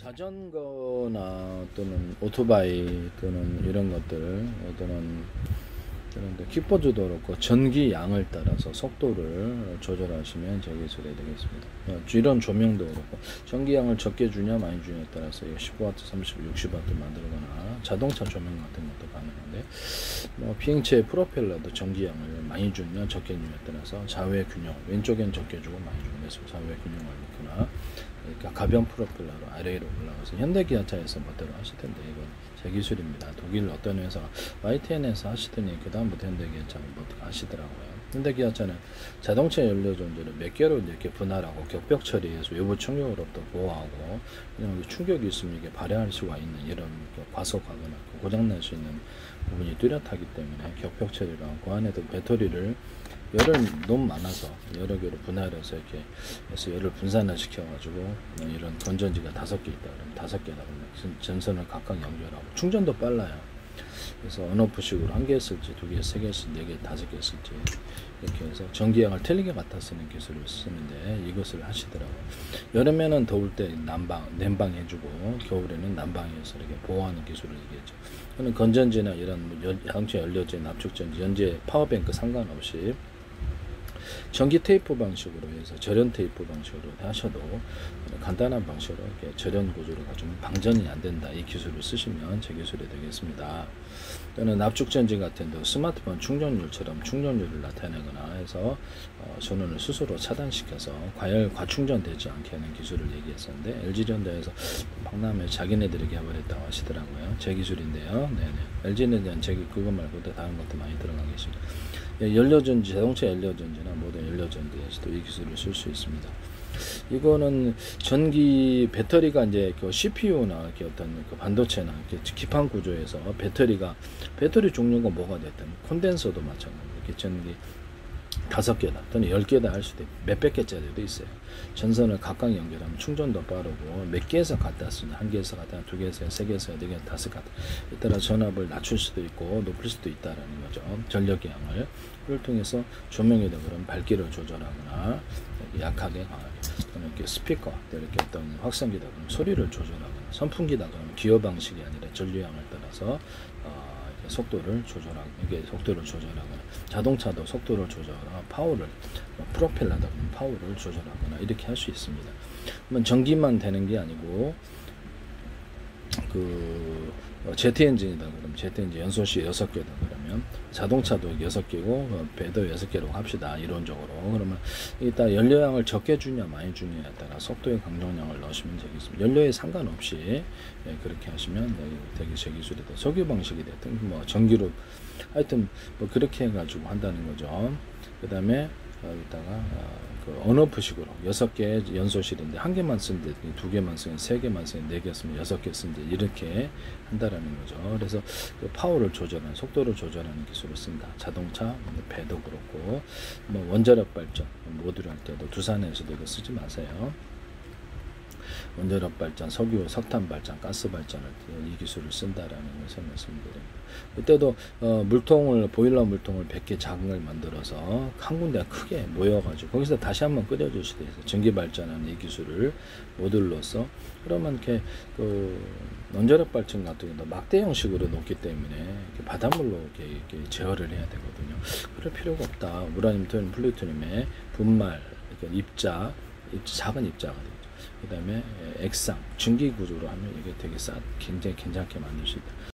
자전거나 또는 오토바이 또는 이런 것들 또는 킥보드도 그렇고 전기 양을 따라서 속도를 조절하시면 제 기술이 되겠습니다. 이런 조명도 그렇고 전기 양을 적게 주냐 많이 주냐에 따라서 15W, 30W, 60W 만들거나 자동차 조명 같은 것도 가능한데 비행체의 프로펠러도 전기 양을 많이 주냐 적게 주냐에 따라서 좌우의 균형, 왼쪽엔 적게 주고 많이 주고 왼쪽 좌우의 균형을 넣거나 그러니까 가변 프로펠러로 아래로 올라가서 현대기아차에서 멋대로 하실 텐데 이건 제 기술입니다. 독일 어떤 회사가 YTN에서 하시더니 그 다음부터 현대기아차는 뭐 하시더라고요. 현대기아차는 자동차 연료 전지를 몇 개로 이렇게 분할하고 격벽 처리해서 외부 충격으로부터 보호하고 그냥 충격이 있으면 이게 발휘할 수가 있는 이런 과속하거나 고장날 수 있는 부분이 뚜렷하기 때문에 격벽 처리를 하고 그 안에도 배터리를 열을 너무 많아서 여러 개로 분할해서 이렇게 해서 열을 분산을 시켜가지고 이런 건전지가 5개 있다 그러면 5개다 그러면 전선을 각각 연결하고 충전도 빨라요. 그래서 온오프식으로 1개 쓸지 2개, 3개 쓸지 4개, 5개 쓸지 이렇게 해서 전기양을 틀리게 갖다 쓰는 기술을 쓰는데 이것을 하시더라고요. 여름에는 더울 때 냉방 해주고 겨울에는 난방해서 이렇게 보호하는 기술을 얘기했죠. 저는 건전지나 이런 자동차 연료제, 납축전지, 연재, 파워뱅크 상관없이 전기 테이프 방식으로 해서 절연 테이프 방식으로 하셔도 간단한 방식으로 이렇게 절연 구조로 가지고 방전이 안 된다. 이 기술을 쓰시면 제 기술이 되겠습니다. 또는 납축전지 같은 데 스마트폰 충전율처럼 충전율을 나타내거나 해서 전원을 스스로 차단시켜서 과충전되지 않게 하는 기술을 얘기했었는데 LG전자에서 박람회 자기네들에게 해버렸다고 하시더라고요. 제 기술인데요. 네네. LG는 제 그것 말고도 다른 것도 많이 들어가 계십니다. 연료전지, 자동차 연료전지나 모든 연료전지에서도 이 기술을 쓸 수 있습니다. 이거는 전기 배터리가 이제 그 CPU나 이렇게 어떤 그 반도체나 이렇게 기판 구조에서 배터리 종류가 뭐가 됐든 콘덴서도 마찬가지로 이렇게 전기 5개다 또는 10개다 할 수도 있고 몇백 개짜리도 있어요. 전선을 각각 연결하면 충전도 빠르고 몇 개에서 갖다 쓰냐 1개에서 갖다 2개에서 3개에서 4개 5개 갖다 에 따라 전압을 낮출 수도 있고 높일 수도 있다라는 거죠. 전력의 양을 그걸 통해서 조명이다 그러면 밝기를 조절하거나 약하게 강하게 또는 이렇게 스피커 이렇게 어떤 확성기다 그러면 소리를 조절하거나 선풍기다 그러면 기어 방식이 아니라 전류양을 따라서 속도를 조절하거나 자동차도 속도를 조절하거나 파워를 프로펠러다 보면 파워를 조절하거나 이렇게 할 수 있습니다. 그러면 전기만 되는 게 아니고 제트 엔진이다 그러면 제트 엔진 연소시 6개다 그러면 자동차도 6개고 배도 6개로 합시다. 이론적으로 그러면 일단 연료량을 적게 주냐 많이 주냐에 따라 속도의 강정량을 넣으시면 되겠습니다. 연료에 상관없이 그렇게 하시면 되게 제 기술이 돼. 석유 방식이 됐든 뭐 전기로 하여튼 뭐 그렇게 해가지고 한다는 거죠. 그 다음에 여기다가 온오프식으로 6개 연소실인데 1개만 쓰는데 2개만 쓰면 3개만 쓰면 4개 쓰면 6개 쓰는데 이렇게 한다라는 거죠. 그래서 그 파워를 조절하는 속도를 조절하는 기술을 쓴다. 자동차, 배도 그렇고 뭐 원자력 발전 모듈 할 때도 두산에서도 이거 쓰지 마세요. 원자력 발전, 석유, 석탄 발전, 가스 발전을 이 기술을 쓴다라는 것을 말씀드립니다. 그때도 보일러 물통을 100개 작은 걸 만들어서 한 군데 크게 모여가지고 거기서 다시 한번 끓여줄 수도 있어요. 전기 발전하는 이 기술을 모듈로서 그러면 이렇게 원자력 발전 같은 경우도 막대 형식으로 놓기 때문에 이렇게 바닷물로 이렇게 제어를 해야 되거든요. 그럴 필요가 없다. 우라늄, 토륨, 플루토늄의 분말, 입자, 작은 입자가 되죠. 그 다음에 액상, 증기 구조로 하면 이게 되게 굉장히 괜찮게 만들 수 있다.